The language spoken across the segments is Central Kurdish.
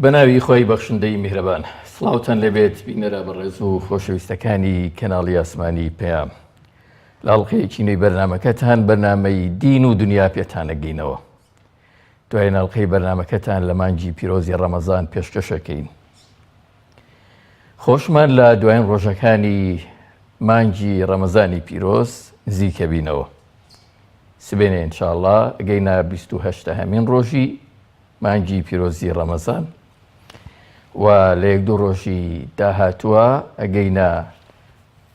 بەناوی خۆی بەخشندەی میهرەبان سڵاوتان لەبێت بینەرە بەڕێز و خۆشەویستەکانی کەناڵی ئاسمانی پێام لە ئەڵقەیەکی نوێی بەرنامەکەتان بەرنامەی دین و دنیا پێتان ئەگەینەوە. دوای ئەڵقەی بەرنامەکەتان لە مانگی پیرۆزی ڕەمەزان پێشکەشەکەین. خۆشمان لە دوایین ڕۆژەکانی مانگی ڕەمەزانی پیرۆز نزیکە بینەوە. سبێنێ ئینشاءڵڵا ئەگەینە 28هەمین ڕۆژی مانگی پیرۆزی ڕەمەزان و لە 1-2 ڕۆژی داهاتووە ئەگەینە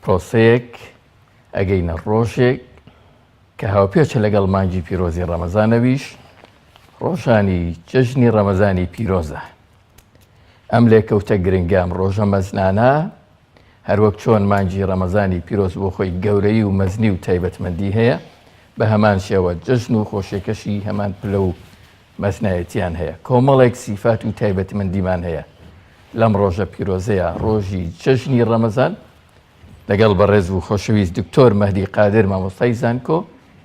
پرۆسەیەک ئەگەینە ڕۆژێک کە هاوپێچە لەگەڵ مانگی پیرۆزی ڕەمەزانەویش ڕۆژانی جەژنی ڕەمەزانی پیرۆزە. ئەم لێکەوتە گرنگام ڕۆژە مەزنانە هەروەک چۆن مانگی ڕەمەزانی پیرۆز بۆ خۆی گەورەی و مەزنی و تایبەتمەندی هەیە بە هەمان شێوە جەژن و خۆشیەکەشی هەمان پلە و مەزنایەتیان هەیە. کۆمەڵێک سیفات و تایبەتمەندیمان هەیە لەم ڕۆژە پیرۆزەیە ڕۆژی جەژنی ڕەمەزان لەگەڵ بەڕێز و خۆشەویست دکتۆر مەهدی قادر مامۆستای زانکۆ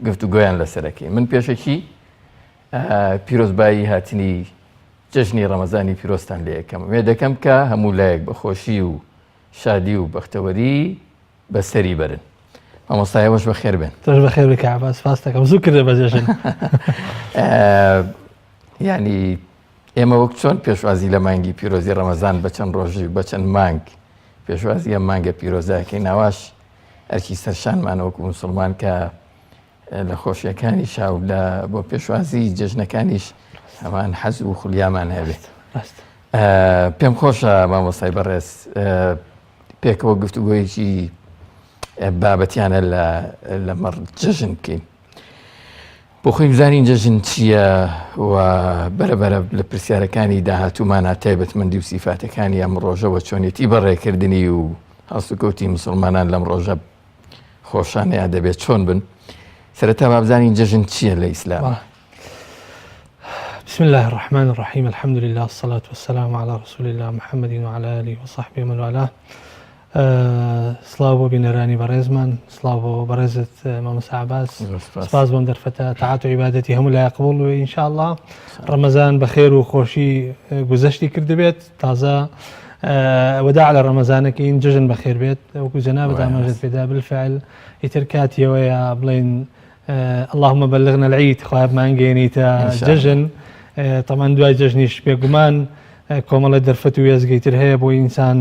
گفتوگۆیان لەسەرەکەی. من پێشەکی پیرۆزبایی هاتنی جەژنی ڕەمەزانی پیرۆستان لێ یەکەم وێ دەکەم کە هەموو لایەک بە خۆشی و شادی و بەختەوەری بەسەری بەرن. مامۆستایەوەش بەخێر بێن. تۆش بەخێر بێ کەعبا، سپاس دەکەم. زوو کردە بە جەژن. یعنی ئێمە وەک چۆن پێشوازی لە مانگی پیرۆزی ڕەمەزان بە چەند ڕۆژی بە چەند مانگ پێشوازی ئەم مانگە پیرۆزەکەی ناواش ئەرکی سەرشانمان وەکو موسڵمان کە لە خۆشیەکانی شاو لە بۆ پێشوازی جەژنەکانیش هەمان حەز و خولیامان هەبێت. پێم خۆشە مامۆستای بەڕێز پێکەوە گفتوگۆیەکی بابەتیانە لە مەڕ جەژن بکەین. بۆ خۆی بزانین جەژن چییە و بەرەبەرە لە پرسیارەکانی داهاتوومانە تایبەتمەندی و سیفاتەکانی ئەم ڕۆژەوە چۆنیەتی بەڕێکردنی و هەڵسوکەوتی مسلمانان لەم ڕۆژە خۆشانەیە دەبێت چۆن بن. سەرەتا با بزانین جەژن چییە لە ئیسلام. بسم الله الرحمن الرحيم الحمد لله والصلاة والسلام على رسول الله محمد وعلى آله وصحبه ومن والاه. سڵاو بۆ بینەرانی بەڕێزمان، سڵاو بۆ بەڕێزت مامۆستا عەباس، سپاس بۆم دەرفەتە تەعات و عیبادەتی هەموو لای قبوڵ و ئینشاءڵڵا ڕەمەزان بەخێر و خۆشی گوزەشتی کردبێت. تازە وەداع لە ڕەمەزانەکەین، جەژن بەخێر بێت وەکو جەنابەت ئاماژەت پێدا بالفعل ئیتر کاتیەوەیە بڵێن اللهم بلغنا العید، خوای بمانگەێنیتە جەژن. تەمان دوای جەژنیش بێگومان کۆمەڵە دەرفەت و وێزگەی تر هەیە بۆ ئینسان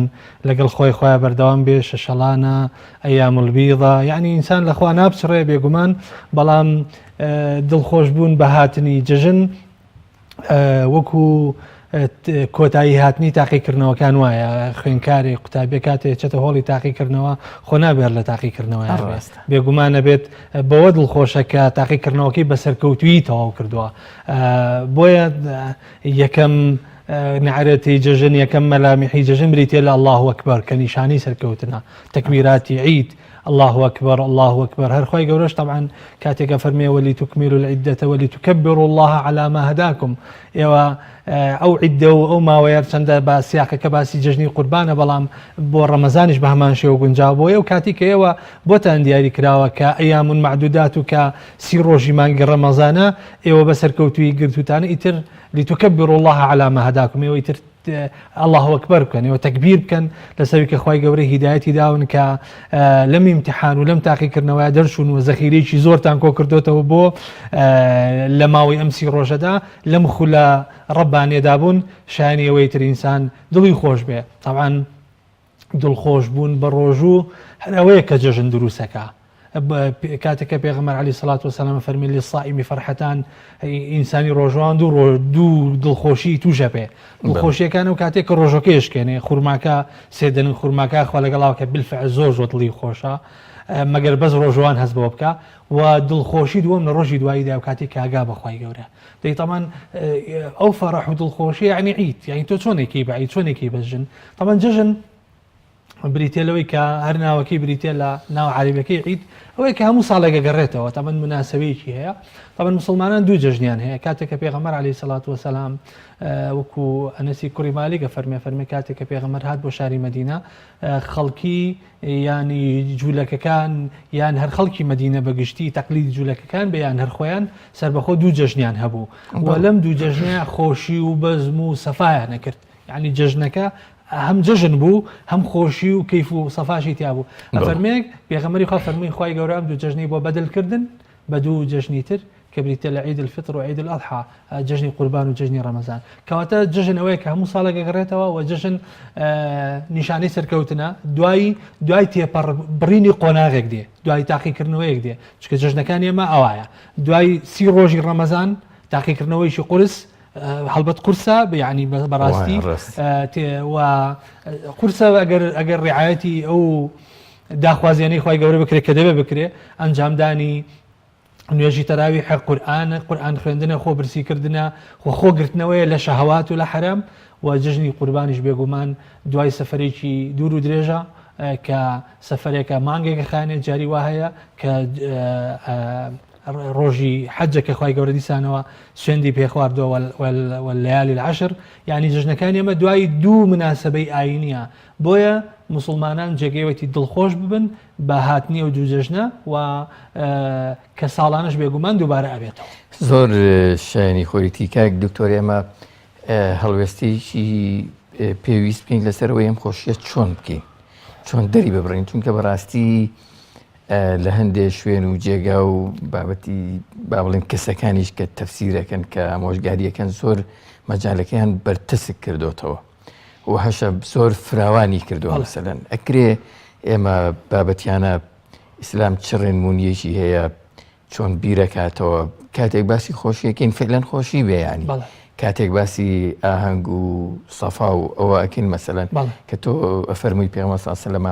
لەگەڵ خۆی خۆیان بەردەوام بێ. شەشەڵانە، ئەیام البیضە، یعنی ئینسان لە خوا نابچڕێ بێگومان. بەڵام دڵخۆش بوون بە هاتنی جەژن وەکو کۆتایی هاتنی تاقیکردنەوەکان وایە. خوێنکاری قوتابیە کاتێ چێتە هۆڵی تاقیکردنەوە خۆ نابێت لە تاقیکردنەوە بێگومانە بێت بەوە دڵخۆشە کە تاقیکردنەوەکەی بەسەرکەوتوی تەواو کردووە. بۆیە یەکەم نعرەتی جەژن، یەکەم مەلامیحی جەژن بریتێ لە الله ئەکبەر کە نیشانی سەرکەوتنە، تەکبیراتی عید، الله أكبر الله أكبر. هر خوي قولش طبعا كاتك فرمي ولتكملوا العدة ولتكبروا الله على ما هداكم. أو عدة أو ما ويرسند بسياق كباسي ججني قربانة بلام بو رمضانش بهمان شيء وجنجابو يو كاتك يوا بوتان دياري كراوة كأيام معدودات وكسيروجي مانج رمضانا يوا بسر كوتوي قرتو تاني إتر لتكبروا الله على ما هداكم يوا إتر الله أكبر كان وتكبير كان لسوي كخواي جوري هدايتي داون ك لم امتحان ولم تاقي كرنا وادرشون وذخيري شي زور تانكو كردوته وبو لما ويمسي روجدا لم خلا رباني دابون شاني ويتر إنسان دلي خوش به. طبعا دل خوش بون بروجو هراويك ججن دروسك كاتك بيغمر عليه الصلاة والسلام فرمي للصائم فرحتان إنساني روجوان دو دلخوشي توجبه دلخوشي كانوا كاتك الروجوكيش كاني خورماكا سيدن خورماكا خوالا قلاوك بالفعل زوج وطلي خوشا مگر بس روجوان هزبوبك ودلخوشي دوم نروجي دواي دا وكاتك اقاب اخواي قورا دي طبعا او فرح ودلخوشي يعني عيد يعني تو شوني كيب عيد شوني كيب الجن. طبعا ججن بریتێلەوەی کە هەر ناوەکەی بریتێ لە ناو عەربیەکەی عید ئەوەی کە هەموو ساڵێکە گەڕێتەوە تەمەن مناسبەیەکی هەیە طبعا مسلمانان دوو جەژنیان هەیە کاتێک کە پێغەمبەر عەلەیهی سەڵات وەسەلام وەکو ئەنەسی کوڕی مالیکە فەرمێ کاتێک کە پێغەمبەر هات بۆ شاری مەدینە خەڵکی ینی جوولەکەکان یان هەر خەڵکی مەدینە بەگشتی تەقلیدی جوولەکەکان بە یان هەر خۆیان سەربەخۆ دوو جەژنیان هەبوو و لەم دوو جەژنیە خۆشی و بەزم و سەفایان نەکرد یعنی جەژنەکە هەم جەژن بوو هەم خۆشی و کەیف و سەفاشی تیا بوو فەرمێک پێغەمبەری خوا فەرمووی خوای گەورە ئەم دوو جەژنەی بۆ بەدڵکردن بە دوو جەژنی تر کە بریتە لە عید الفطر و عید الأضحى جەژنی قوربان و جەژنی ڕەمەزان کەواتە جەژن ئەوەیە کە هەموو ساڵێک گەڕێتەوە و جەژن نیشانەی سەرکەوتنە دوای تێپەڕبڕینی قۆناغێک دێ دوای تاقیکردنەوەیەک دێ چکە جەژنەکانی ئێمە ئەوایە دوای 30 ڕۆژی ڕەمەزان تاقیکردنەوەیشی قورس هەڵبەت قورسە یعنی بەڕاستی و قورسە ئەگەر ڕعایەتی ئەو داخوازیانەی خوای گەورە بکرێت کە دەبێ بکرێ ئەنجامدانی نوێژی تەراویح قورئان خوێندنە خۆ برسیکردنە خۆگرتنەوەیە لە شەهەوات و لە حرام و جژنی قوربانیش بێگومان دوای سەفەرێکی دوور و درێژە کە سەفەرێکە مانگێکە خانێت جاری وا هەیە کە ڕۆژی حەجە کە خوای گەورە دیسانەوە سوێندی پێخواردەوە واللەیالی العەشر یعنی جژنەکانی ئێمە دوای دوو مناسبەی ئاینیە بۆیە مسلمانان جێگەیەوەتی دڵخۆش ببن بە هاتنی ئەو دوو جەژنە و کە ساڵانش بێگومان دووبارە ئەبێتەوە زۆر شایانی خۆیەتی کاک دکتۆر ئێمە هەڵوێستێکی پێویست بکەین لەسەرەوەی ئەم خۆشیە چۆن بکەین چۆن دەری ببڕین چونکە بەڕاستی لە هەندێک شوێن و جێگا و بابەتی با بڵێن کەسەکانیش کە تەفسیرەکەن کە ئامۆژگاریەکەن زۆر مەجالەکەیان بەرتەسک کردوتەوە و هەشە زۆر فراوانی کردووە مەسەلەن ئەکرێ ئێمە بابەتیانە ئیسلام چڕێنمونیەکی هەیە چۆن بیرەکاتەوە کاتێک باسی خۆشیەکەین فعلەن خۆشی بێ ینی کاتێک باسی ئاهەنگ و سەفا و ئەوە ئەکەین مەسەلەن کە تۆ ئەفەرمووی پێغەمبەر صلی الله علیه و سلم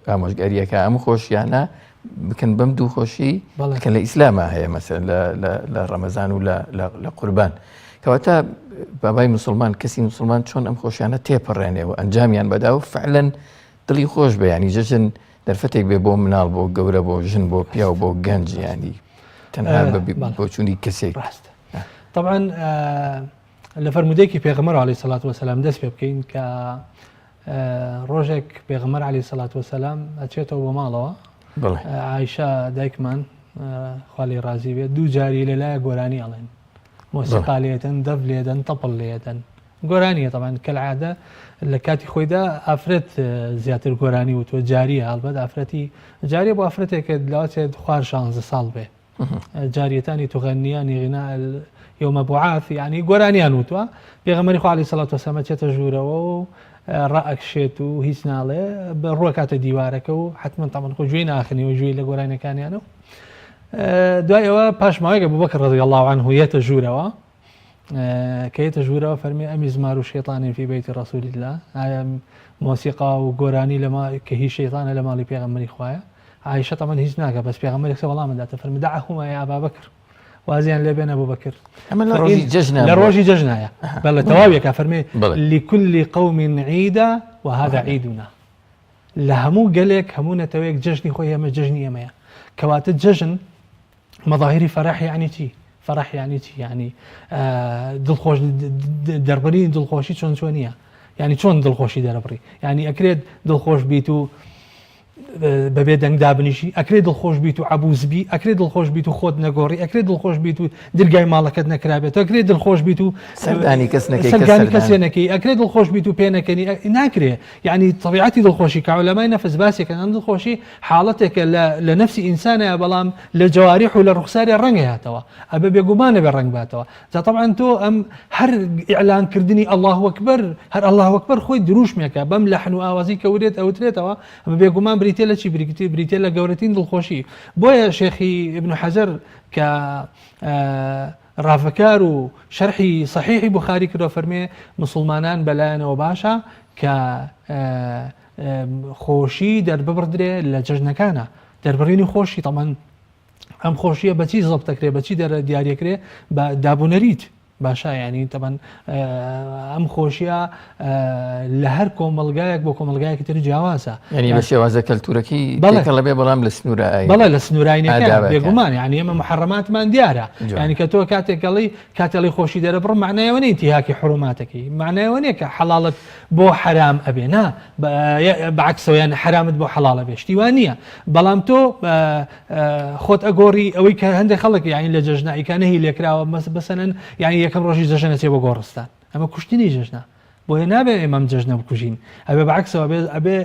ئامۆژگاریەکە ئەم خۆشیانە بکەن بەم دوو خۆشی کە لە ئیسلامە هەیە مەسەلەن لە ڕەمەزان و لە قوربان کەواتە بابای مسلمان کەسی مسلمان چۆن ئەم خۆشیانە تێپەڕێنێ و ئەنجامیان بەدا و فعلەن دڵی خۆش بێ ینی جەژن دەرفەتێک بێ بۆ مناڵ بۆ گەورە بۆ ژن بۆ پیا و بۆ گەنج ینی تەنها بۆ چوونی کەسێک طبعا لە فەرمودەیەکی پێغەمبەر عەلەیهی سەڵات وەسەلام دەست پێ بکەین کە ڕۆژێک پێغەمبەر عەلەیهی سەڵات وەسەلام ئەچێتەوە بۆ ماڵەوە عایشە دایکمان خوا لێی ڕازی بێت دوو جاری لەلایە گۆرانی ئەڵێن مۆسیقا لێدەن دەف لێدەن تەپڵ لێدەن گۆرانیە طبعا کەالعادە لە کاتی خۆیدا ئافرەت زیاتر گۆرانی و تۆ جاریە هەڵبەت ئافرەتی جاریە بۆ ئافرەتێکە لاوەچێت خوار 16 ساڵ بێ جاریەتانی توغەنیانی غیناء یومە بوعاث یعنی گۆرانیان وتووە پێغەمبەری خوا عەلەیهی سەڵات وەسەلام چێتە ژوورەوە و ڕائەکشێت و هیچ ناڵێ بە ڕووەکاتە دیوارەکە و حتمما تەمەن خۆ گوێی ناخنی و گوێی لە گۆرانیەکانیانە دوای ئەوە پاشماوەیەکە ئەبوبەکر رەضی الله عنه هێتە ژوورەوە کە هێتە ژوورەوە فەرمی ئەمیزمار و شەیطان فی بەیتی ڕەسوول الله ئایا مۆسیقا و گۆرانی کە هیچ شەیطانە لە ماڵی پێغەمبەری خوایە عایشە تەمەن هیچ ناکە بەس پێغەمبەرێک وەڵام دااتە فەرمی دعهما یا ئەبا بەکر وازیان لێبێنە ئەبوبەکر لە ڕۆژی جەژنایە بەڵێ تەواویەکە فەرمێ لكل قوم عیدا وهذا عیدنا لە هەموو گەلێک هەموو نەتەوەیەک جەژنی خۆی ئێمە جەژنی ئێمەیە کەواتە جەژن مەظاهری فەرح یعنی چی فەرح یعنی چی یعنی دڵخۆش دەربڕینی دڵخۆشی چۆن چۆنیە یعنی چۆن دڵخۆشی دەرەبڕی یعنی ئەکرێت دڵخۆش بیت و بەبێ دەنگ دابنیشی ئەکرێت دڵخۆش بیت و عەبوزبی ئەکرێت دڵخۆش بیت و خۆت نەگۆڕی ئەکرێت دڵخۆش بیت و درگای ماڵەکەت نەکرابێت ئەکرێت دڵخۆش بیت و سەردانی کەسێ نەکەی ئەکرێت دڵخۆش بیت و پێ نەکەنی ناکرێت یعنی طبیعەتی دڵخۆشی کە عولەمای نەفس باسێکە ئەم دڵخۆشی حاڵەتێکە لە نەفسی ئینسانەیە بەڵام لە جەواریح و لە ڕوخساری ڕەنگە هاتەوە ئەبە بێگومانە بێ ڕەنگ باتەوە جا طبعا تۆ ئەم هەر ئیعلانکردنی الله ئەکبەر هەر الله ئەکبەر خۆی دروشمێکە بەم لەحن و ئاوازی کەورێت ئەوترێتەوە ئەمە بێگومان بریتێ لە چی بریتێ لە گەورەترین دڵخۆشی بۆیە شێخی ئیبن حەجەر کە ڕافەکار و شەرحی صحیحی بوخاری کردو فەرمێ مسلمانان بەلایەنەوە باشە کە خۆشی دەرببڕدرێ لە جەژنەکانە دەربڕینی خۆشی تەمان ئەم خۆشیە بەچی زەبتەکرێ بەچی دیارەکرێ بە دابوونەریت باشا يعني طبعا ئەم خۆشیە لە هەر کۆمەڵگایەک بۆ کۆمەڵگایەکی تر جیاوازە يعني بە شێوازە کەلتورەکەی تێکەڵە بێ بەڵام لە سنوورە بەڵێ لە سنوورینەکە بێگومان يعني ئێمە محرماتمان دیارە يعني کە تۆ کاتێکەڵی کاتێڵی خۆشی دەرەبڕ معنایەوە نین انتهاکی حروماتەکەی معنایەوە نیە کە حەڵاڵت بۆ حرام ئەبێ نا بەعکسەوە یان حرامت بۆ حەڵاڵە بێ شتیوان نییە بەڵام تۆ خۆت ئەگۆڕی ئەوەی کە هەندێک خەڵک یعنی لە جەژنائیکانەهی لێکراوە بەسەنن یعنی یەکەم ڕۆژی جەژنە چێ بۆ گۆڕستان ئەمە کوشتنی جەژنە بۆیە نابێ ئێمەم جەژنە بکوژین ئەبێ بەعکسەوە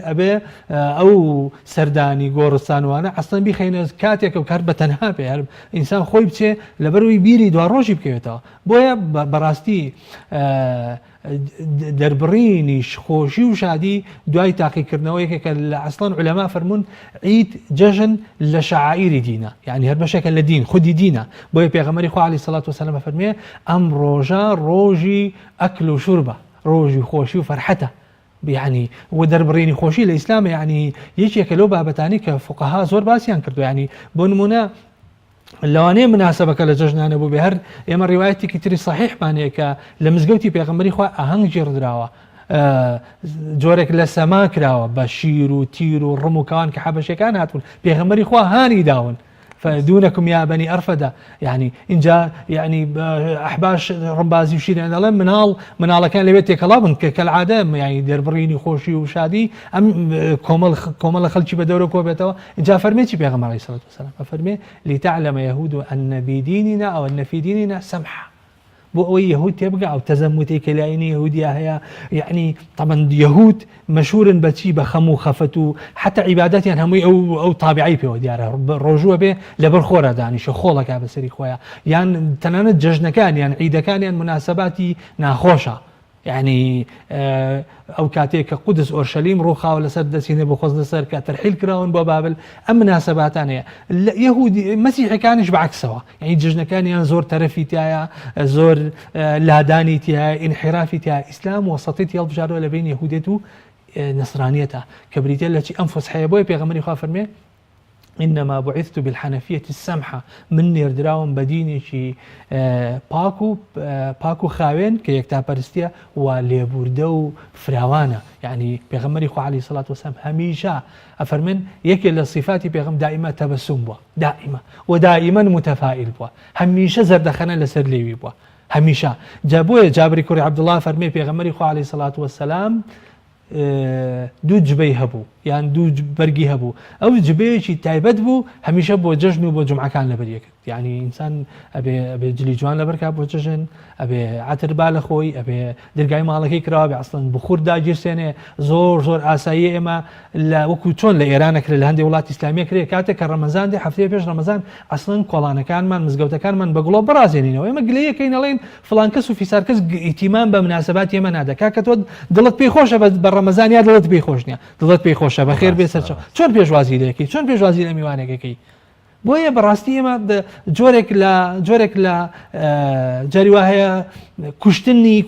ئەبێ ئەو سەردانی گۆڕستانوانە ئەستەن بیخەینە کاتێک و کار بەتەنها پێ هەر ئینسان خۆی بچێ لەبەروی بیری دوا ڕۆژی بکەوێتەوە بۆیە بەڕاستی دەربڕینیش خۆشی و شادی دوای تاقیکردنەوەیەکە لە ئەسڵان عولەما فەرمون عید جەژن لە شەعائیری دینە یعنی هەر بەشێکە لە دین خودی دینە بۆیە پێغەمبەری خوا عەلەیهی سەڵات وسەلام فەرمێ ئەم ڕۆژە ڕۆژی ئەکل و شوربە ڕۆژی خۆشی و فەرحەتە يعني و دەربڕینی خۆشی لە ئیسلامە یعنی یەکێکە لەو بابەتانی کە فوقەها زۆر باسییان کردو یعنی بۆ نمونە لەوانەیە مناسبەکە لە جەژنانە بوو بێ هەر ئێمە ڕیوایەتێکی تری صحیحمانەیە کە لە مزگەوتی پێغەمبەری خوا ئاهەنگ ژێڕدراوە جۆرێک لە سەما کراوە بە شیر و تیر و ڕم و کەوان کە حەبەشەکان هاتوون پێغەمبەری خوا هانی داون فدونكم يا بني أرفدة يعني إن جاء يعني أحباش رمبازي وشيرين الله منال كان لبيتي كلابن كالعادة يعني دربريني خوشي وشادي أم كومل خلشي بدورو كوبيتوا إن جاء فرميتي بيغمر عليه الصلاة والسلام ففرمي لتعلم يهود أن بديننا أو أن في ديننا سمحة بۆ ئەوەی یەهود تێبگە ئەو تەزەموتێکە لایەنی یەهودیا هەیە یعنی طبعا یەهود مەشهورن بەچی بە خەم و خەفەت و حتا عیبادەتیان هەمووی ئەو تابعی پێوە دیارە ڕۆژووە بێ لەبەر خۆرە دانیشە خۆڵەکە بەسەری خۆیان یان تەنانەت جەژنەکان یان عیدەکانیان مناسباتی ناخۆشە يعني ئەو کاتێک کە قودس ئۆرشەلیم ڕووخاوە لەسەر دەچینێ بۆ خۆزنە سەر کە تەرحیل کراون بۆ بابل ئەم مناسباتان هەیە یەهودی مەسیحەکانیش بەعکسەوە یعنی جژنەکانیان زۆر تەرەفی تایە زۆر لادانی تایە ئینحرافی تایە ئیسلام وەسەطیت هێڵبژاردووە لە بین یەهودیەت و نەسرانیەتە کە بریتە لە چی ئەم فوسحەیە بۆیە پێغەمبەری خوا فەرمێ إنما بعثت بالحنفية السمحة من نردراون بدينشي باكو خاوين كي يكتابرستيا وليبوردو فراوانا يعني بيغمري خو عليه الصلاة والسلام هميشا أفرمن يكي للصفات بيغم دائما تبسم بوا دائما ودائما متفائل بوا هميشا زردخنا لسر ليوي بوا هميشا جابوه جابري كوري عبد الله فرمي بيغمري خو عليه الصلاة والسلام دوو جبەی هەبوو یان دوو بەرگی هەبوو ئەو جبەیەکی تایبەت بوو هەمیشە بۆ جەژن و بۆ جومعەکان لەبەریەکرد یعنی ئینسان ئەبێ جلی جوان لەبەرکا بۆ جەژن ئەبێ عەتر با لە خۆی ئەبێ دەرگای ماڵەکەی کراوە بێ ئەسڵەن بخور داگیرسێنێ زۆر ئاسایی ئێمە لە وەکو چۆن لە ئێرانە کرێ لە هەندێک وڵاتی ئیسلامیە کرێ کاتێک کە ڕەمەزان دێ هەفتەیە پێش ڕەمەزان ئەسڵەن کۆڵانەکانمان مزگەوتەکانمان بە گوڵۆ بڕازێنینەوە ئێمە گلەیەکەی نەڵێن فڵان کەس و فیسار کەس ئیتیمان بە مناسبات ئێمە نادەکا کە تۆ دڵت پێی خۆشە بە ڕەمەزان یا دڵت پێی خۆش نییە دڵت پێی خۆشە بەخێر بێ سەرچاو چۆن پێشوازی لەکەی چۆن پێشوازی لە میوانێکەکەی بۆیە بەڕاستی ئێمە جۆرێک لە جاری وا هەیە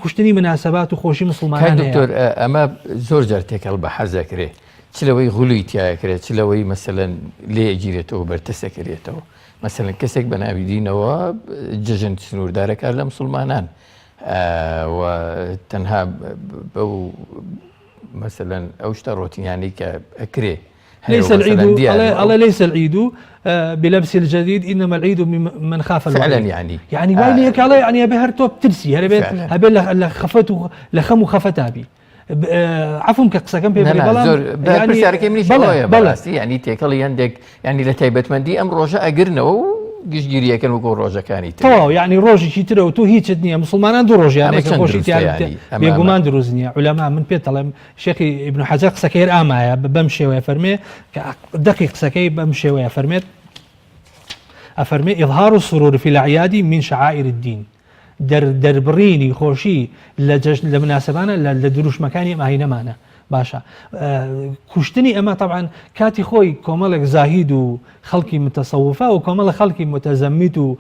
کوشتنی مناسبات و خۆشی مسلمانان دکتۆر ئەمە زۆر جار تێکەڵ بە حەزەکرێ چ لەوەی غولوی تایەکرێت چ لەوەی مەسەلەن لێ ئەگیرێتەوە بەرتەسەکرێتەوە مەسەلەن کەسێک بەناوی دینەوە جەژن سنووردارەکە لە مسلمانان و تەنها بەو مثلا أو اشتروت يعني كأكري ليس العيد الله ليس العيد بلبس الجديد إنما العيد من خاف فعلا يعني باين هيك الله يعني أبي هرتوب ترسي أبي لخفته لخم وخفته أبي عفوا كقصة كم بيبري بلا يعني تيكلي عندك يعني لتيبت مندي أم رجاء قرنا گشتگیریە کەن وەکو ڕۆژەکانی تەواو یعنی ڕۆژێکی ترە و تۆ هیچت نییە مسلمانان دوو ڕۆژیانێکە خۆشی بێگومان دروست نییە عولەما من پێ دەڵێم شێخی ئیبن حەجەر قسەکەی ئامایە بەم شێوەیە فەرمێ کە دەقی قسەکەی بەم شێوەیە فەرمێت ئەفەرمێ ئیظهار السرور في الأعياد من شعائر الدين دەربڕینی خۆشی لە مناسبانە لە دروشمەکانی ئاینەمانە باشە کوشتنی ئەمە طبعا کاتی خۆی کۆمەڵێک زاهید و خەڵکی متەسەوفە و کۆمەڵە خەڵکی متەزەمید و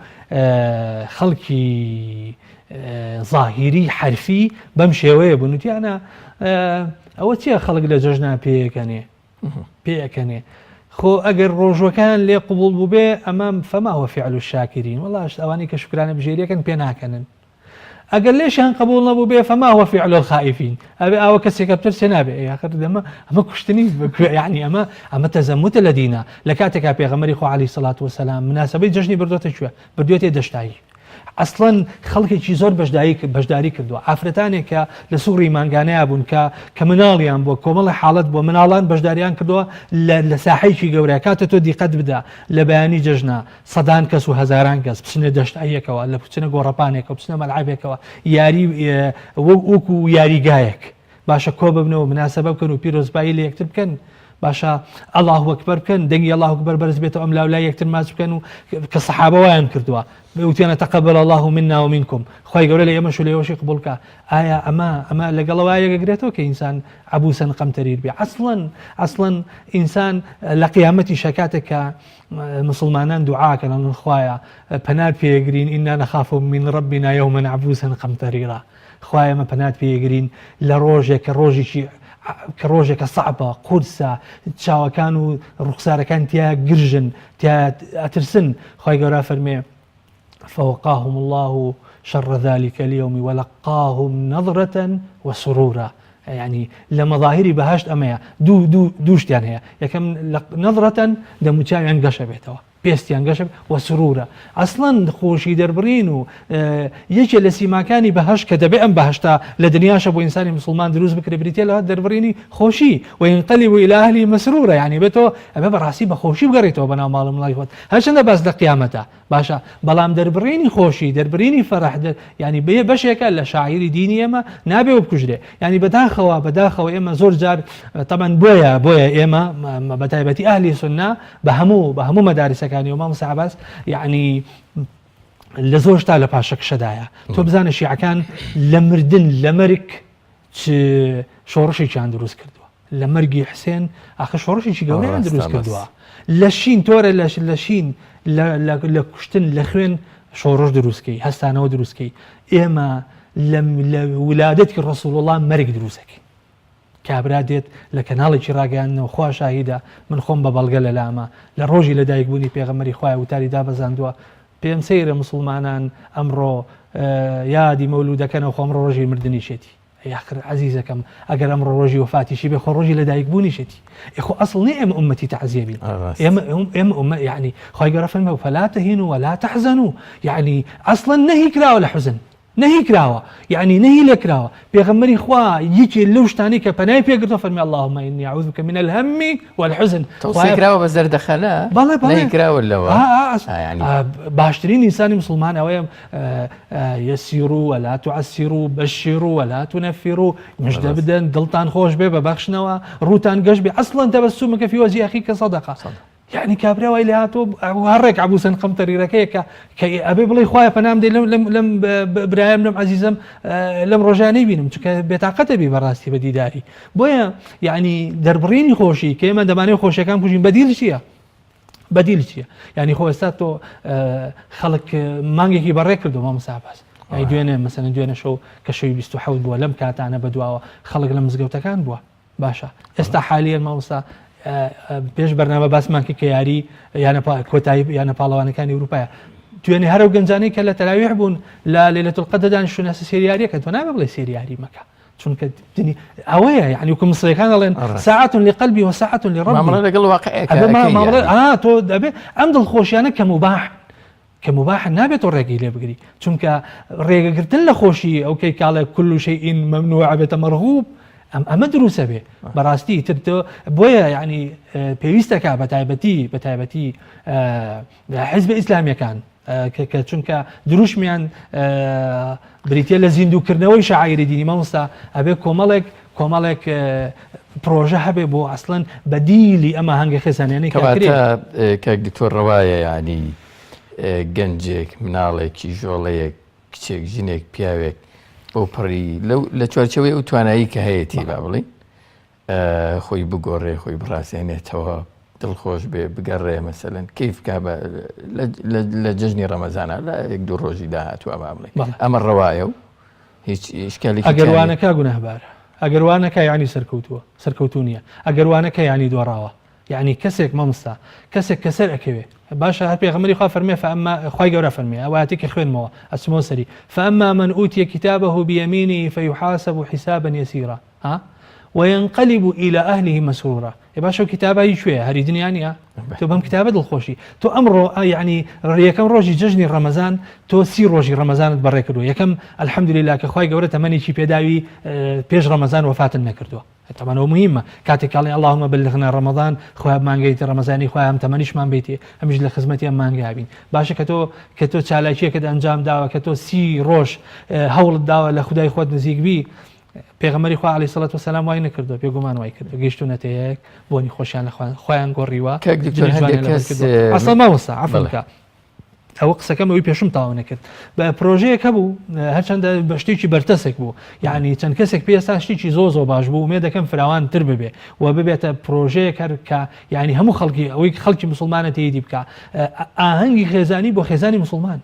خەڵکی ظاهیری حرفی بەم شێوەیە بنوتیانە ئەوە چیە خەڵک لە جەژنا پێەکەنێ خۆ ئەگەر ڕۆژوەکان لێ قبول بوو بێ ئەمە فەما هو فعل الشاکرین وەڵاش ئەوانەی کە شکرانە بژێریەکەن پێ ناکەنن اقل ليش قبول نبو به فما هو فعل الخائفين ابي او كسي كبتر سنابي يا اخر اما كشتني يعني اما تزمت الذين لكاتك بيغمري خو عليه الصلاه والسلام مناسبه جشني بردوت شو بردوتي دشتاي اصلا خلقي شي زور بجداري كردو عفرتاني ك لسوري مانغانيا بون كمناليان بو كومل حالت بو منالان بجداريان كردو لساحي شي غوريكات تو دي قد بدا لبياني ججنا صدان كس وهزاران كس بسنه دشتايك ولا بسنه غوربانيك بسنه ملعبك ياري وكو ياري جايك باشا كوب ابنو مناسبه كانوا بيروز بايلي يكتب كان باشا الله اكبر كان دنيا الله اكبر برز بيته ام لا يكتر ما كانوا كالصحابه وين كردوا وتينا تقبل الله منا ومنكم خوي قالوا لي يمشوا لي وش يقبلك ايه اما لقلوا ايه قريتو كانسان عبوسا قمترير بي اصلا انسان لقيامتي شكاتك مسلمانان دعاء كان الخوايا بنات في يقرين انا نخاف من ربنا يوما عبوسا قمتريرا خوايا ما بنات في يقرين لروجك روجي شي كروجك صعبة قرصة تشاو كانوا رخصارة كانت يا قرجن تيا أترسن خوي قرا فرمي فوقاهم الله شر ذلك اليوم ولقاهم نظرة وسرورا يعني لما ظاهري بهاشت أميا دوشت يعني هي كم نظرة دمتشاي عن قشة بيتوا بيستيان قشب وسرورة أصلا خوشي دربرينو يجي لسي ما كاني بهش كتبئن بهشتا لدنياش أبو إنساني مسلمان دروز بكري بريتيا لها دربريني خوشي وينقلب إلى أهلي مسرورة يعني بيتو أبا راسي بخوشي بقريتو بنا مال الله يفوت هاش أنا بس لقيامته باشا بلام دربريني خوشي دربريني فرح يعني باش هيك لا شاعري ديني اما نابي وبكجري يعني بداخوا اما زور جار طبعا بويا اما بتايبتي اهلي سنه بهمو مدارس كان يوم عباس يعني لزوج تاع باشك شدايا تو بزان شيعة كان لمردن لمرك شورشي كان دروس كردوا لمرقي حسين اخ شورشي شي قوي عند دروس كردوا لشين تورا لشين لكشتن لخوين شورش دروسكي هستانو دروسكي اما لولادتك الرسول الله مرق دروسك كابرادت لكنالي شراغان وخوا شاهده من خم ببلغ لاما لروجي لدايق بوني بيغمري خوا وتاري دابا زاندوا بيم سير مسلمانان امرو يادي مولوده كان خو امرو روجي مردني شتي يا اخي عزيزكم اقل امر روجي وفاتي شي بيخو روجي لدايق بوني شتي اخو اصل نعم امتي تعزيبين ام يعني خو يقرا فلا تهينوا ولا تحزنوا يعني اصلا نهي كلا ولا حزن نهي كراوة يعني نهي لكراوة بيغمري خوا يجي لوش تاني كبناي بيقرطو فرمي اللهم إني أعوذ بك من الهم والحزن توصي كراوة بزر دخلها نهي كراوة ولا يعني باشترين إنسان مسلمان أويم يسيروا ولا تعسروا بشروا ولا تنفروا مش دبدا دلتان خوش بيبا بخشنوا روتان قشبي أصلا تبسمك في وجه أخيك صدقة يعني كابريا ويلاتو وهرك عبوسن قمتري ركيك كي ابي بلي خويا فنام دي لم ابراهيم لم عزيزم لم رجاني بينم بطاقته بي براستي بديداري بويا يعني دربريني خوشي كيما دماني خوشي كان كوجين بديل شيء يعني خو استاتو خلق مانجي كي بريك دو ما مسابس يعني دوينه مثلا دوينه شو كشوي بيستحود بو لم كانت انا بدوا خلق لمزقوتا كان بو باشا استا حاليا ما وسا بيش برنامج بس مانكي كياري يعني كوتايب يعني بالوان كان اوروبا تواني هرو جنزاني كلا تلاويح بون لا ليله القدر دان شو ناس سيرياري كنت انا بغلي سيرياري مكا شون كدني اويا يعني يكون مصري كان ساعه لقلبي وساعه لربي ما امر لك الواقع ما تو عمد الخوش انا كمباح النابت الرقي اللي بقري شونك الرقي قلت له خوشي اوكي قال كل شيء ممنوع بتمرغوب اما دروسه به براستي ترتو بويا يعني بيستك بتايبتي حزب اسلامي كان كچونك دروش ميان بريتيلا زيندو كرنوي شعائر ديني ما مستا ابي كومالك بروجه هبه بو اصلا بديلي اما هنگ خزانيني كباتا كاك دكتور روايه يعني گنجك منالك جوليك كچيك جينيك بياويك بۆپەڕی لە چوارچەوەی ئەو توانایی کە هەیەی با بڵێ خۆی بگۆڕێ خۆی بڕاستێنێتەوە دڵخۆش بێ بگەڕێ مەسەلەن کەیف کا لە جەژنی ڕەمەزانە لە یەک دوو ڕۆژی داهاتووە با بڵێ ئەمە ڕەوایە و هیچ ئیشکالی ئەگەروانەکە گونەهبارە ئەگەروانەکە یعنی سەرکەوتووە سەرکەوتو نییە ئەگەروانەکە یعنی دۆڕاوە يعني كسك مامستا كسك كسر أكوي باشا هل بيغمري خا فرمي فأما خواي جورا فرمي أواتيك خوين موا اسمه سري فأما من أوتي كتابه بيمينه فيحاسب حسابا يسيرا وينقلب إلى أهله مسرورا باشا كتابه يشوي هري دنيانيا تو بهم كتابه الخوشي تو أمره يعني يكم روجي ججني رمضان تو سي روجي رمضان تبركدو يكم الحمد لله كخواي جورا تمني شي بيداوي بيج رمضان وفاة النكردو طبعا هو مهمه كاتك علي اللهم بلغنا رمضان خواب مانجيت رمضاني خواب تمنيش مان بيتي همش لخدمتي مان جابين باشا كتو تشالاشي كد انجام داوا كتو سي روش هول الداوا لخداي خود نزيق بي پیغمبری خو علیه الصلاة والسلام وای نکردو پیغمان وای کرد گشتو نتیک بونی خوشیان خویان گوریوا اصلا ما وصا عفوا او قصه كم وي بيشم طاونه كد بروجي كبو هرچند بشتيچي برتسك بو يعني تنكسك بيسا شتيچي زوزو باش بو ميدا كم فراوان ترببه وببيت بروجي كر يعني هم خلقي او خلقي مسلمانه تيدي بك اهنگي خزاني بو خزاني مسلمان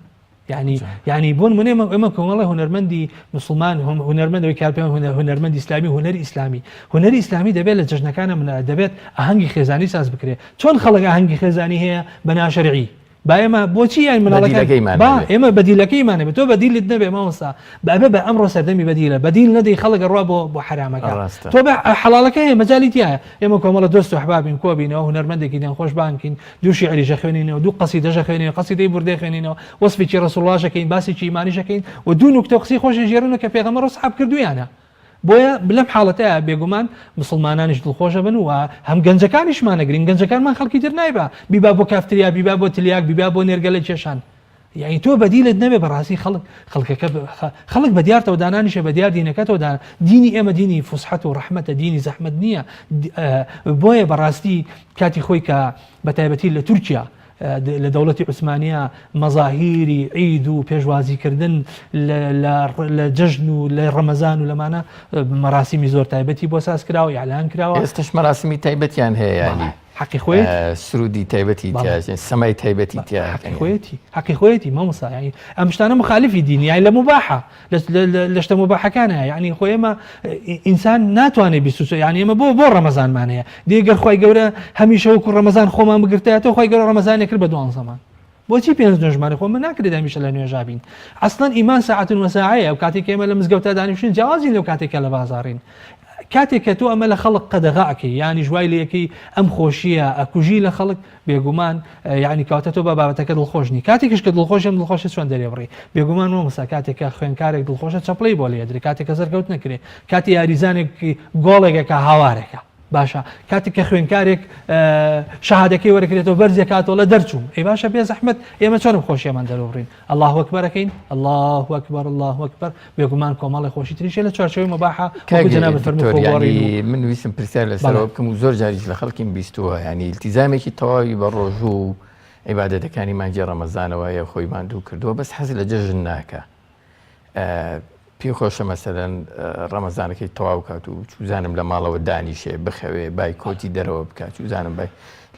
يعني بون من امكم والله هنرمندي مسلمان هنرمندي وكالبي هنرمندي اسلامي هنري اسلامي دبل الججنا كان من دبت اهنگي خزاني ساز بكري شلون خلق اهنگي خزاني هي بنا شرعي بايما بوشي يعني من الله اما بديلك ايمان بتو بديل النبي ما وصى بابا امره سدمي بديل ندي خلق الرب وحرامك تو حلالك هي مجاليتها اما كم الله دوست احبابين كوبين او هنرمندي كده خوش بانكين دو شعري جخونين ودو قصيده جخونين قصيده برده خونين وصفي رسول الله شكين باسي ايماني شكين ودو نكته قصي خوش جيرونه كبيغمبر اصحاب كردو يعني بويا بلم حالتها بيقومان مسلمانانش دلخوشه بن وهم گنجکانش ما نگرین گنجکان ما خلقی در نایبا بيبابو كافتريا بيبابو تلياك بيبابو نيرجل جشان يعني تو بديل النبي براسي خلق بديارته ودانانش بديار دينكته ودان ديني اما ديني فصحته ورحمته ديني زحمه دنيا بويا براسي كاتي خويك بتايبتي لتركيا لدولة عثمانية مظاهيري عيد وبيجوازي كردن لججن لرمضان ولمانا مراسمي زور تايبتي بوساس كراو اعلان كراو استش مراسمي تايبتي يعني هي يعني حقي خويتي سرودي تايبتي تاج السماي تايبتي تاج حقي خويتي ما مصا يعني مش انا مخالفي ديني يعني لمباحه ليش مباحه كان يعني خويا ما انسان ناتواني بسوس يعني ما بو رمضان معناها ديقر خويا جوره هميشه وكل رمضان خو ما مقرتاته خويا جوره رمضان يكر بدوان زمان بوچی پێنج نوێژمانی خۆ من ناکرێت هەمیشە لە نوێژابین ئەسڵەن ئیمان ساعەت ومەساعەیە و کاتێک ئێمە لە مزگەوتە دانیشتین جیاوازین لەو کاتێکە لە بازاڕین كاتك تو أمل خلق قد غاك يعني جوای ليكي أم خوشية أكوجي لخلق بيجومان يعني كاتتو بابا تكد الخوشني كاتكش كد الخوش من الخوش شلون داري بري بيجومان مو مسا كاتك خين كارك الخوش تشبلي بولي أدري كاتك زرقوت نكري كاتي أريزانك جولك كهوارك باشا كاتك خوين كارك شهادكي وركريتو برزكات ولا درتشم اي باشا بيا زحمت يا ما شلون خوشي من دلورين الله اكبر كاين الله اكبر الله اكبر بيجومانكم الله خوشي تريشي لتشارشوي مباحه وجناب الفرمو يعني من ويسم برسالة سلوكم وزور جاريج لخلقين بيستوها يعني التزامك التواوي بالرجوع عبادة كان ما جرى رمضان ويا خوي ما ندو كردو بس حزل ججناك پێ خۆشە مەسەلەن ڕەمەزانەکەی تەواو کات و چوزانم لە ماڵەوە دانیشێ بخەوێ بای کۆتی دەرەوە بکات چوزانم بای